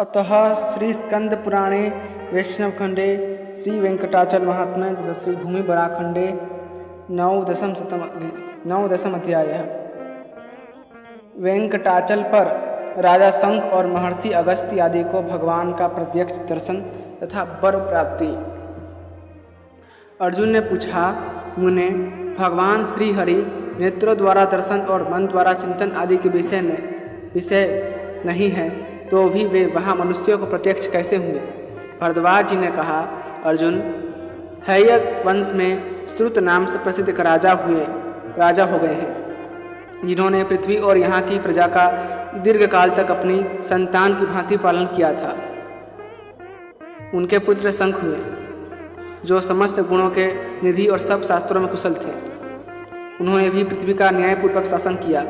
अतः श्री स्कंद पुराणे वैष्णव खंडे श्री वेंकटाचल महात्म्य तथा श्री भूमि बराखंडे नवदशम अध्याय। वेंकटाचल पर राजा शंख और महर्षि अगस्त्य आदि को भगवान का प्रत्यक्ष दर्शन तथा वर प्राप्ति। अर्जुन ने पूछा, मुने, भगवान श्री हरि नेत्रों द्वारा दर्शन और मन द्वारा चिंतन आदि के विषय नहीं है, तो भी वे वहाँ मनुष्यों को प्रत्यक्ष कैसे हुए? भरद्वाज जी ने कहा, अर्जुन, हैयक वंश में श्रुत नाम से प्रसिद्ध एक राजा हो गए हैं, जिन्होंने पृथ्वी और यहाँ की प्रजा का दीर्घ काल तक अपनी संतान की भांति पालन किया था। उनके पुत्र शंख हुए, जो समस्त गुणों के निधि और सब शास्त्रों में कुशल थे। उन्होंने भी पृथ्वी का न्यायपूर्वक शासन किया।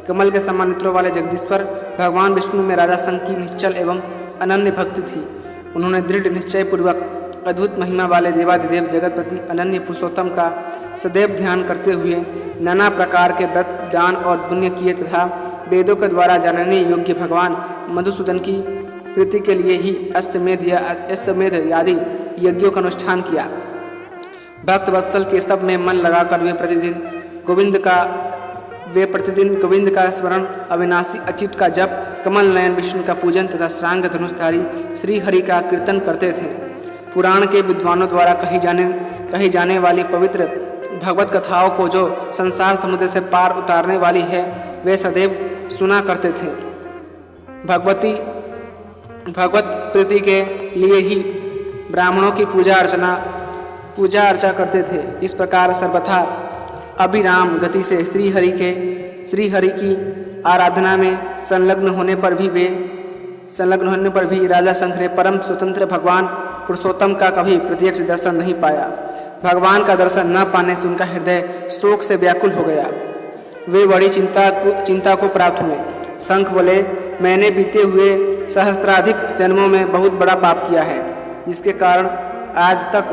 कमल के समान नेत्रों वाले जगदीश्वर भगवान विष्णु में राजा शंख की निश्चल एवं अनन्य भक्ति थी। उन्होंने दृढ़ निश्चय पूर्वक अद्भुत महिमा वाले देवाधिदेव जगतपति अनन्य पुरुषोत्तम का सदैव ध्यान करते हुए नाना प्रकार के व्रत, दान और पुण्य किए तथा वेदों के द्वारा जानने योग्य भगवान मधुसूदन की प्रीति के लिए ही अश्वमेध आदि यज्ञों का अनुष्ठान किया। भक्त वत्सल के सब में मन लगाकर वे प्रतिदिन गोविंद का स्मरण, अविनाशी अच्युत का जप, कमल नयन विष्णु का पूजन तथा श्रांग धनुषधारी श्री हरि का कीर्तन करते थे। पुराण के विद्वानों द्वारा कही जाने वाली पवित्र भगवत कथाओं को, जो संसार समुद्र से पार उतारने वाली है, वे सदैव सुना करते थे। भगवत प्रीति के लिए ही ब्राह्मणों की पूजा अर्चा करते थे। इस प्रकार सर्वथा अभिराम गति से श्री हरि की आराधना में संलग्न होने पर भी राजा शंख ने परम स्वतंत्र भगवान पुरुषोत्तम का कभी प्रत्यक्ष दर्शन नहीं पाया। भगवान का दर्शन न पाने से उनका हृदय शोक से व्याकुल हो गया। वे बड़ी चिंता को प्राप्त हुए। शंख बोले, मैंने बीते हुए सहस्त्राधिक जन्मों में बहुत बड़ा पाप किया है, जिसके कारण आज तक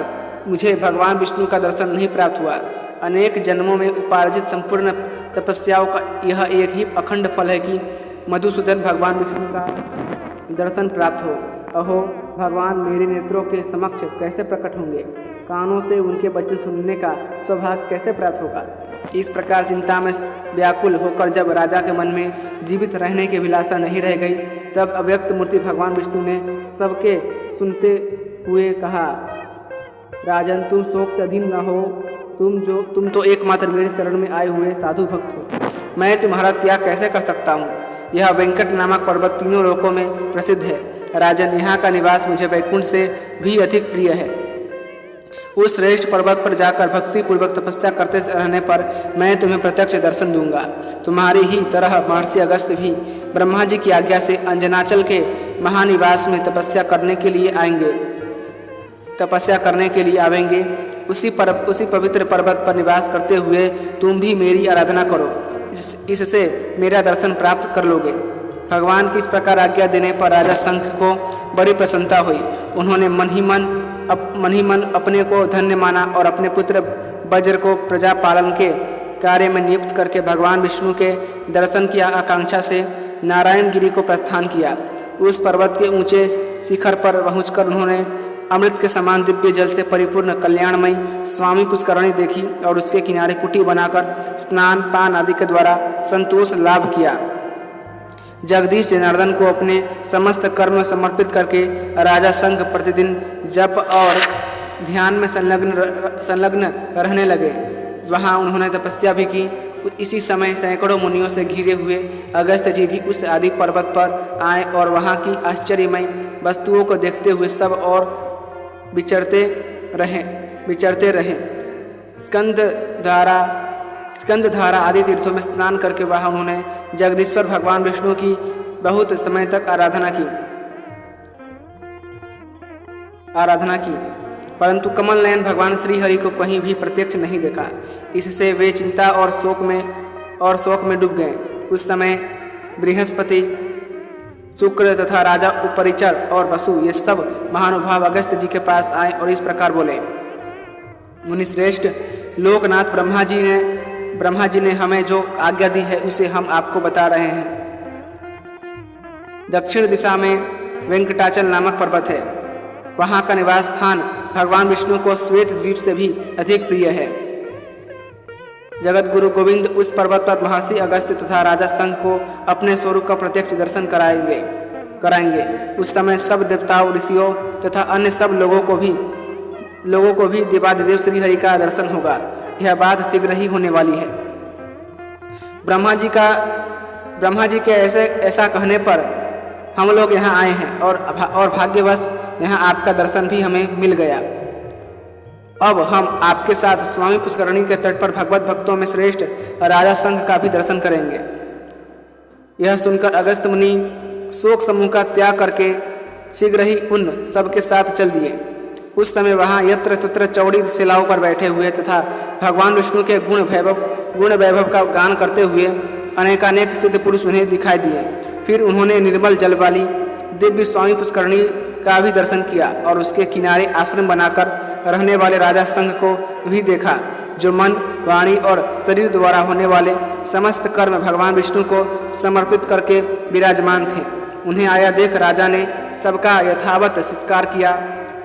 मुझे भगवान विष्णु का दर्शन नहीं प्राप्त हुआ। अनेक जन्मों में उपार्जित संपूर्ण तपस्याओं का यह एक ही अखंड फल है कि मधुसूदन भगवान विष्णु का दर्शन प्राप्त हो। अहो, भगवान मेरे नेत्रों के समक्ष कैसे प्रकट होंगे? कानों से उनके वचन सुनने का सौभाग्य कैसे प्राप्त होगा? इस प्रकार चिंता में व्याकुल होकर जब राजा के मन में जीवित रहने की अभिलाषा नहीं रह गई, तब अव्यक्त मूर्ति भगवान विष्णु ने सबके सुनते हुए कहा, राजन, तुम शोक से अधीन न हो। तुम तो एकमात्र मेरे शरण में आए हुए साधु भक्त हो। मैं तुम्हारा त्याग कैसे कर सकता हूँ? यह वेंकट नामक पर्वत तीनों लोकों में प्रसिद्ध है। राजन, यहाँ का निवास मुझे वैकुंठ से भी अधिक प्रिय है। उस श्रेष्ठ पर्वत पर जाकर भक्ति पूर्वक तपस्या करते रहने पर मैं तुम्हें प्रत्यक्ष दर्शन दूंगा। तुम्हारी ही तरह महर्षि अगस्त्य भी ब्रह्मा जी की आज्ञा से अंजनाचल के महानिवास में तपस्या करने के लिए आवेंगे। उसी पवित्र पर्वत पर निवास करते हुए तुम भी मेरी आराधना करो, इससे मेरा दर्शन प्राप्त कर लोगे। भगवान की इस प्रकार आज्ञा देने पर राजा शंख को बड़ी प्रसन्नता हुई। उन्होंने मन ही मन अपने को धन्य माना और अपने पुत्र वज्र को प्रजा पालन के कार्य में नियुक्त करके भगवान विष्णु के दर्शन की आकांक्षा से नारायण गिरी को प्रस्थान किया। उस पर्वत के ऊंचे शिखर पर पहुंचकर उन्होंने अमृत के समान दिव्य जल से परिपूर्ण कल्याणमयी स्वामी पुष्करणी देखी और उसके किनारे कुटी बनाकर स्नान पान आदि के द्वारा संतोष लाभ किया। जगदीश जनार्दन को अपने समस्त कर्म समर्पित करके राजा शंख प्रतिदिन जप और ध्यान में संलग्न रहने लगे। वहाँ उन्होंने तपस्या भी की। इसी समय सैकड़ों मुनियों से घिरे हुए अगस्त्य जी भी उस आदि पर्वत पर आए और वहाँ की आश्चर्यमयी वस्तुओं को देखते हुए सब और विचरते रहे। स्कंदधारा आदि तीर्थों में स्नान करके वहाँ उन्होंने जगदीश्वर भगवान विष्णु की बहुत समय तक आराधना की, परंतु कमल नयन भगवान श्री हरि को कहीं भी प्रत्यक्ष नहीं देखा। इससे वे चिंता और शोक में डूब गए। उस समय बृहस्पति, शुक्र तथा राजा उपरिचर और वसु, ये सब महानुभाव अगस्त्य जी के पास आए और इस प्रकार बोले, मुनिश्रेष्ठ, लोकनाथ ब्रह्मा जी ने हमें जो आज्ञा दी है उसे हम आपको बता रहे हैं। दक्षिण दिशा में वेंकटाचल नामक पर्वत है। वहाँ का निवास स्थान भगवान विष्णु को श्वेत द्वीप से भी अधिक प्रिय है। जगत गुरु गोविंद उस पर्वत पर महर्षि अगस्त्य तथा राजा संघ को अपने स्वरूप का प्रत्यक्ष दर्शन कराएंगे। उस समय सब देवताओं, ऋषियों तथा अन्य सब लोगों को भी देवादिदेव श्री हरि का दर्शन होगा। यह बात शीघ्र ही होने वाली है। ब्रह्मा जी के ऐसा कहने पर हम लोग यहाँ आए हैं और भाग्यवश यहाँ आपका दर्शन भी हमें मिल गया। अब हम आपके साथ स्वामी पुष्करणी के तट पर भगवत भक्तों में श्रेष्ठ राजा संघ का भी दर्शन करेंगे। यह सुनकर अगस्त्य मुनि शोक समूह का त्याग करके शीघ्र ही उन सबके साथ चल दिए। उस समय वहाँ यत्र तत्र चौड़ी शिलाओं पर बैठे हुए तथा भगवान विष्णु के गुण वैभव का गान करते हुए अनेकानेक सिद्ध पुरुष उन्हें दिखाई दिए। फिर उन्होंने निर्मल जल वाली दिव्य स्वामी पुष्करणी का भी दर्शन किया और उसके किनारे आश्रम बनाकर रहने वाले राजा संघ को भी देखा, जो मन, वाणी और शरीर द्वारा होने वाले समस्त कर्म भगवान विष्णु को समर्पित करके विराजमान थे। उन्हें आया देख राजा ने सबका यथावत सत्कार किया।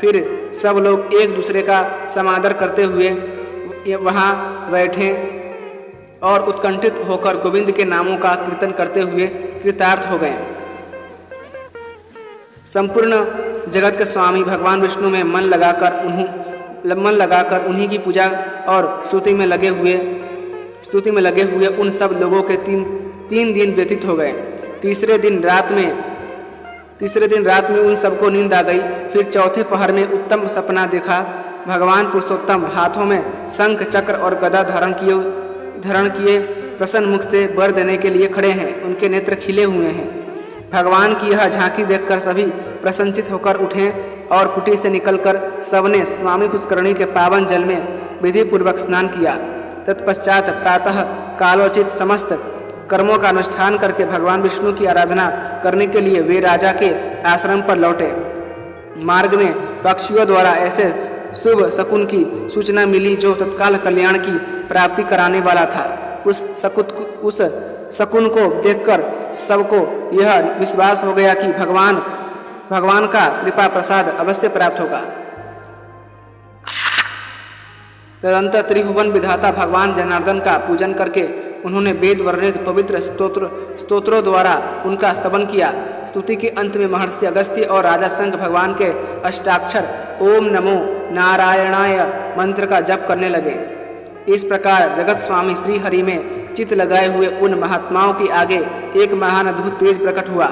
फिर सब लोग एक दूसरे का समादर करते हुए वहाँ बैठे और उत्कंठित होकर गोविंद के नामों का कीर्तन करते हुए कृतार्थ हो गए। संपूर्ण जगत के स्वामी भगवान विष्णु में मन लगाकर उन्हीं की पूजा और स्तुति में लगे हुए उन सब लोगों के तीन दिन व्यतीत हो गए। तीसरे दिन रात में उन सबको नींद आ गई। फिर चौथे पहर में उत्तम सपना देखा। भगवान पुरुषोत्तम हाथों में शंख, चक्र और गदा धारण किए प्रसन्न मुख से वर देने के लिए खड़े हैं। उनके नेत्र खिले हुए हैं। भगवान की यह झांकी देखकर सभी प्रसन्नचित होकर उठे और कुटी से निकलकर सबने स्वामी पुष्करणी के पावन जल में विधि पूर्वक स्नान किया। तत्पश्चात प्रातः कालोचित समस्त कर्मों का अनुष्ठान करके भगवान विष्णु की आराधना करने के लिए वे राजा के आश्रम पर लौटे। मार्ग में पक्षियों द्वारा ऐसे शुभ शकुन की सूचना मिली जो तत्काल कल्याण की प्राप्ति कराने वाला था। उस शकुन को देखकर सबको यह विश्वास हो गया कि भगवान का कृपा प्रसाद अवश्य प्राप्त होगा। तदंतर त्रिभुवन विधाता भगवान जनार्दन का पूजन करके उन्होंने वेद वर्णित पवित्र स्तोत्रों द्वारा उनका स्तवन किया। स्तुति के अंत में महर्षि अगस्त्य और राजा संघ भगवान के अष्टाक्षर ओम नमो नारायणाय मंत्र का जप करने लगे। इस प्रकार जगत स्वामी श्री हरि में चित्त लगाए हुए उन महात्माओं के आगे एक महान अद्भुत तेज प्रकट हुआ,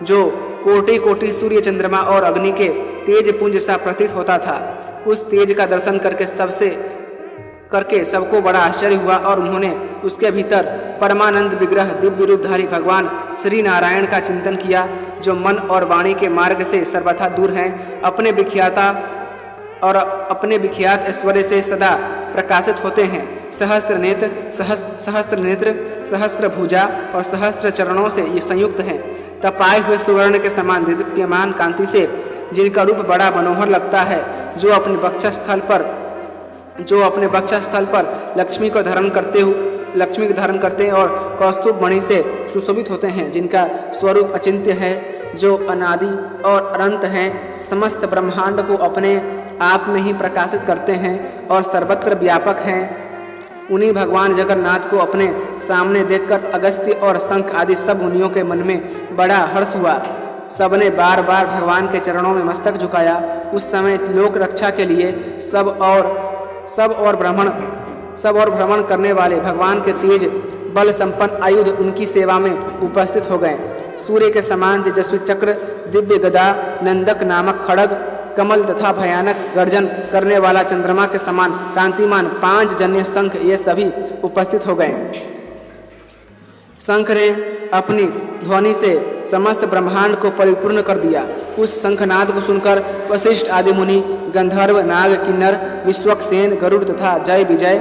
जो कोटि कोटि सूर्य, चंद्रमा और अग्नि के तेज पुंज सा प्रतीत होता था। उस तेज का दर्शन करके सबको बड़ा आश्चर्य हुआ और उन्होंने उसके भीतर परमानंद विग्रह दिव्य रूपधारी भगवान श्री नारायण का चिंतन किया, जो मन और वाणी के मार्ग से सर्वथा दूर हैं। अपने विख्यात ऐश्वर्य से सदा प्रकाशित होते हैं। सहस्त्र नेत्र, सहस्त्र भुजा और सहस्त्र चरणों से ये संयुक्त हैं। तपाए हुए सुवर्ण के समान दीप्यमान कांति से जिनका रूप बड़ा मनोहर लगता है, जो अपने वक्षस्थल पर लक्ष्मी को धारण करते हैं और कौस्तुभ मणि से सुशोभित होते हैं, जिनका स्वरूप अचिंत्य है, जो अनादि और अनंत हैं, समस्त ब्रह्मांड को अपने आप में ही प्रकाशित करते हैं और सर्वत्र व्यापक हैं। उन्हीं भगवान जगन्नाथ को अपने सामने देखकर अगस्त्य और शंख आदि सब मुनियों के मन में बड़ा हर्ष हुआ। सबने बार बार भगवान के चरणों में मस्तक झुकाया। उस समय लोक रक्षा के लिए सब और भ्रमण करने वाले भगवान के तेज बल संपन्न आयुध उनकी सेवा में उपस्थित हो गए। सूर्य के समान तेजस्वी चक्र, दिव्य गदा, नंदक नामक खड़ग, कमल तथा भयानक गर्जन करने वाला चंद्रमा के समान कांतिमान 5 जन्य शंख, ये सभी उपस्थित हो गए। शंख ने अपनी ध्वनि से समस्त ब्रह्मांड को परिपूर्ण कर दिया। उस शंखनाद को सुनकर वशिष्ठ आदि मुनि, गंधर्व, नाग, किन्नर, विश्वक्सेन, गरुड़ तथा जय विजय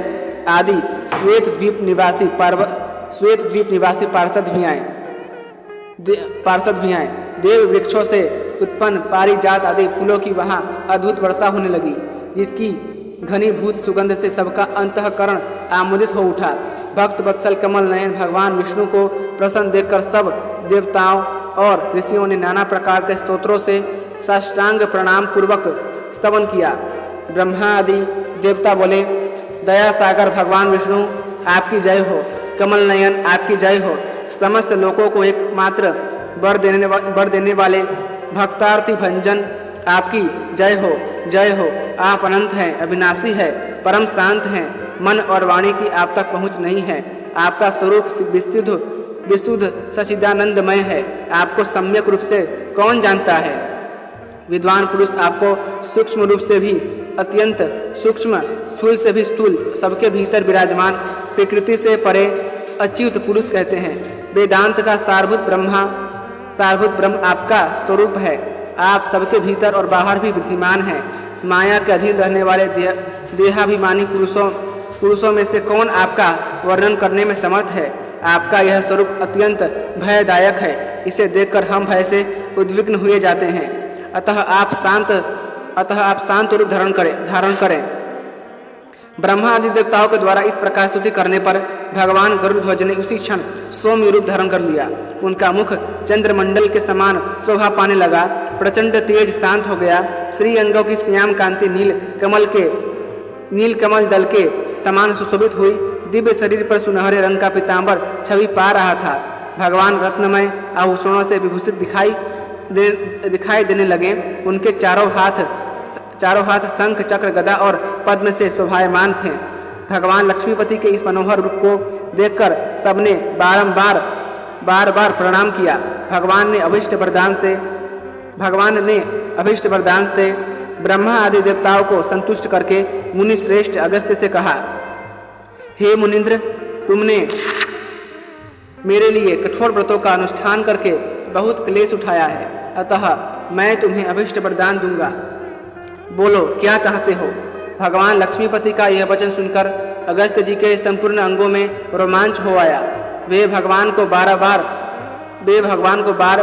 आदि श्वेत द्वीप निवासी पार्षद भी आए। देव वृक्षों से उत्पन्न पारिजात आदि फूलों की वहाँ अद्भुत वर्षा होने लगी, जिसकी घनीभूत सुगंध से सबका अंतःकरण आमोदित हो उठा। भक्त वत्सल कमल नयन भगवान विष्णु को प्रसन्न देखकर सब देवताओं और ऋषियों ने नाना प्रकार के स्तोत्रों से साष्टांग प्रणाम पूर्वक स्तवन किया। ब्रह्मा आदि देवता बोले, दया सागर भगवान विष्णु आपकी जय हो, कमल नयन आपकी जय हो, समस्त लोगों को एकमात्र वर देने वाले भक्तार्थी भंजन आपकी जय हो, जय हो। आप अनंत हैं, अविनाशी है, परम शांत हैं, मन और वाणी की आप तक पहुँच नहीं है। आपका स्वरूप विशुद्ध सच्चिदानंदमय है। आपको सम्यक रूप से कौन जानता है। विद्वान पुरुष आपको सूक्ष्म रूप से भी अत्यंत सूक्ष्म, स्थूल से भी स्थूल, सबके भीतर विराजमान, प्रकृति से परे अच्युत पुरुष कहते हैं। वेदांत का सारभूत ब्रह्म आपका स्वरूप है। आप सबके भीतर और बाहर भी विद्यमान हैं। माया के अधीन रहने वाले देहाभिमानी पुरुषों में से कौन आपका वर्णन करने में समर्थ है। आपका यह स्वरूप अत्यंत भयदायक है। इसे देखकर हम भय से उद्विग्न हुए जाते हैं। अतः आप शांत रूप धारण करें। ब्रह्मा आदि देवताओं के द्वारा इस प्रकार स्तुति करने पर भगवान गरुड़ध्वज ने उसी क्षण सौम्य रूप धारण कर लिया। उनका मुख चंद्रमंडल के समान शोभा पाने लगा। प्रचंड तेज शांत हो गया। श्री अंगों की श्याम कांति नील कमल दल के समान सुशोभित हुई। दिव्य शरीर पर सुनहरे रंग का पीतांबर छवि पा रहा था। भगवान रत्नमय आभूषणों से विभूषित दिखाई देने लगे। उनके चारों हाथ शंख चक्र गदा और पद्म से शोभायमान थे। भगवान लक्ष्मीपति के इस मनोहर रूप को देखकर सबने बार बार प्रणाम किया। भगवान ने अभिष्ट वरदान से ब्रह्मा आदि देवताओं को संतुष्ट करके मुनि श्रेष्ठ अगस्त्य से कहा, हे मुनिंद्र, तुमने मेरे लिए कठोर व्रतों का अनुष्ठान करके बहुत क्लेश उठाया है। अतः मैं तुम्हें अभिष्ट वरदान दूंगा। बोलो, क्या चाहते हो। भगवान लक्ष्मीपति का यह वचन सुनकर अगस्त्य जी के संपूर्ण अंगों में रोमांच हो आया। वे भगवान को बार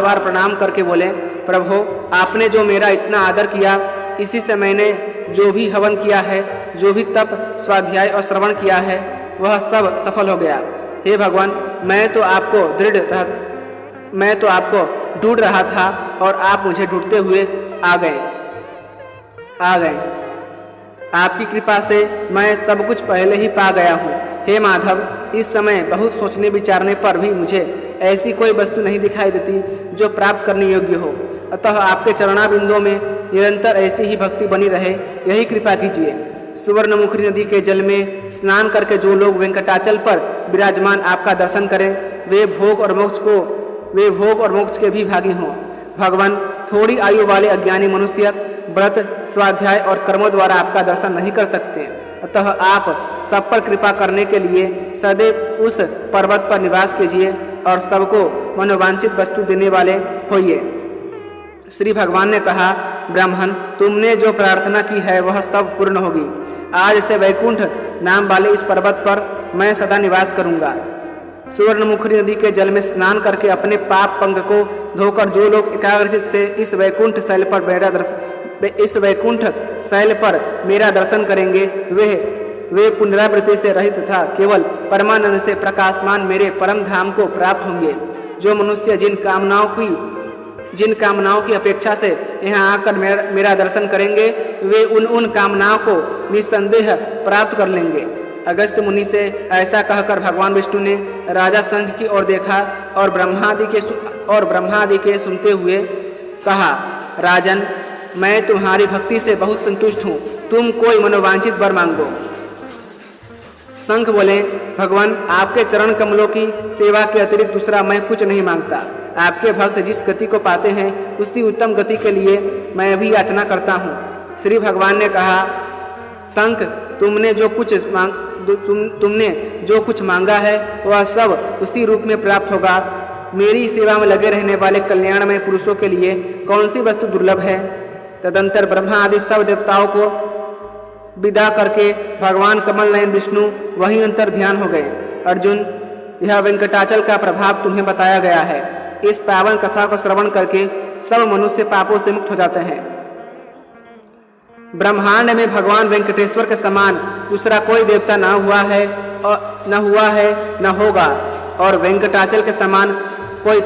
बार प्रणाम करके बोले, प्रभो, आपने जो मेरा इतना आदर किया, इसी से मैंने जो भी हवन किया है, जो भी तप, स्वाध्याय और श्रवण किया है, वह सब सफल हो गया। हे भगवान, मैं तो आपको ढूंढ रहा था और आप मुझे ढूंढते हुए आ गए। आपकी कृपा से मैं सब कुछ पहले ही पा गया हूँ। हे माधव, इस समय बहुत सोचने विचारने पर भी मुझे ऐसी कोई वस्तु नहीं दिखाई देती जो प्राप्त करने योग्य हो। अतः आपके चरणाबिंदों में निरंतर ऐसी ही भक्ति बनी रहे, यही कृपा कीजिए। सुवर्णमुखी नदी के जल में स्नान करके जो लोग वेंकटाचल पर विराजमान आपका दर्शन करें, वे भोग और मोक्ष के भी भागी हों। भगवान, थोड़ी आयु वाले अज्ञानी मनुष्य व्रत, स्वाध्याय और कर्मों द्वारा आपका दर्शन नहीं कर सकते। अतः आप सब पर कृपा करने के लिए सदैव उस पर्वत पर निवास कीजिए और सबको मनोवांछित वस्तु देने वाले होइए। श्री भगवान ने कहा, ब्राह्मण, तुमने जो प्रार्थना की है वह सब पूर्ण होगी। आज से वैकुंठ नाम वाले इस पर्वत पर मैं सदा निवास करूंगा। सुवर्णमुखी नदी के जल में स्नान करके अपने पाप पंग को धोकर जो लोग एकाग्रचित से इस वैकुंठ शैल पर मेरा दर्शन करेंगे, वे पुनरावृत्ति से रहित तथा केवल परमानंद से प्रकाशमान मेरे परम धाम को प्राप्त होंगे। जो मनुष्य जिन कामनाओं की अपेक्षा से यहाँ आकर मेरा दर्शन करेंगे, वे उन कामनाओं को निस्संदेह प्राप्त कर लेंगे। अगस्त्य मुनि से ऐसा कहकर भगवान विष्णु ने राजा शंख की ओर देखा और ब्रह्मादि के सुनते हुए कहा, राजन, मैं तुम्हारी भक्ति से बहुत संतुष्ट हूँ। तुम कोई मनोवांछित वर मांगो। शंख बोले, भगवान, आपके चरण कमलों की सेवा के अतिरिक्त दूसरा मैं कुछ नहीं मांगता। आपके भक्त जिस गति को पाते हैं, उसी उत्तम गति के लिए मैं भी याचना करता हूँ। श्री भगवान ने कहा, शंख, तुमने जो कुछ मांगा है वह सब उसी रूप में प्राप्त होगा। मेरी सेवा में लगे रहने वाले कल्याणमय पुरुषों के लिए कौन सी वस्तु दुर्लभ है। तदंतर ब्रह्मा आदि सब देवताओं को विदा करके भगवान कमल नयन विष्णु वहीं अंतर ध्यान हो गए। अर्जुन, यह वेंकटाचल का प्रभाव तुम्हें बताया गया है। इस पावन कथा को श्रवण करके सब मनुष्य पापों से मुक्त हो जाते हैं। ब्रह्मांड में भगवान वेंकटेश्वर के समान दूसरा कोई देवता न हुआ है न होगा, और वेंकटाचल के समान कोई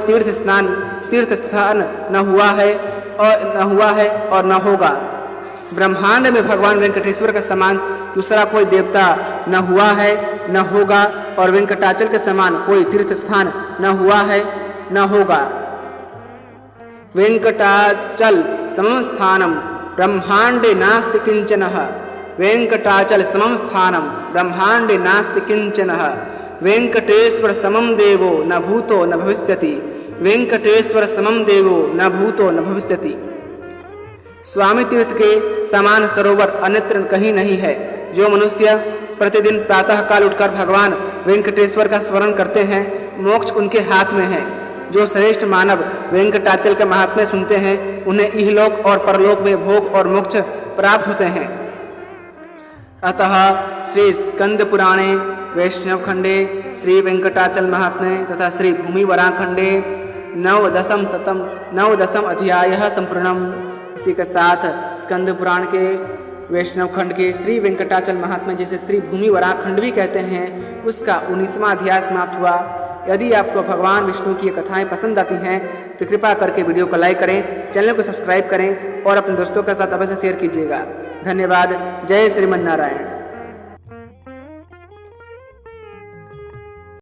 तीर्थ स्थान न हुआ है और न होगा। ब्रह्मांड में भगवान वेंकटेश्वर के समान दूसरा कोई देवता न हुआ है न होगा, और वेंकटाचल के समान कोई तीर्थ स्थान न हुआ है न होगा। वेंकटाचल समम स्थानम ब्रह्मांडे नास्ति किंचनः। वेंकटाचल समम स्थानम ब्रह्मांडे नास्ति किंचनः। वेंकटेश्वर समम देवो न भूतो न भविष्यति। वेंकटेश्वर समम देवो न भूतो न भविष्यति। स्वामी तीर्थ के समान सरोवर अन्यत्र कहीं नहीं है। जो मनुष्य प्रतिदिन प्रातः काल उठकर भगवान वेंकटेश्वर का स्मरण करते हैं, मोक्ष उनके हाथ में है। जो श्रेष्ठ मानव वेंकटाचल के महात्म्य सुनते हैं, उन्हें इहलोक और परलोक में भोग और मोक्ष प्राप्त होते हैं। अतः श्री स्कंद पुराणे वैष्णव खंडे श्री वेंकटाचल महात्म्य तथा श्री भूमि वराह खंडे नवदशम अध्याय संपूर्णम। इसी के साथ स्कंद पुराण के वैष्णव खंड के श्री वेंकटाचल महात्म्य, जिसे श्री भूमि वराह खंड भी कहते हैं, उसका 19वां अध्याय समाप्त हुआ। यदि आपको भगवान विष्णु की कथाएं पसंद आती हैं तो कृपया करके वीडियो को लाइक करें, चैनल को सब्सक्राइब करें और अपने दोस्तों के साथ अवश्य शेयर कीजिएगा। धन्यवाद। जय श्रीमन नारायण।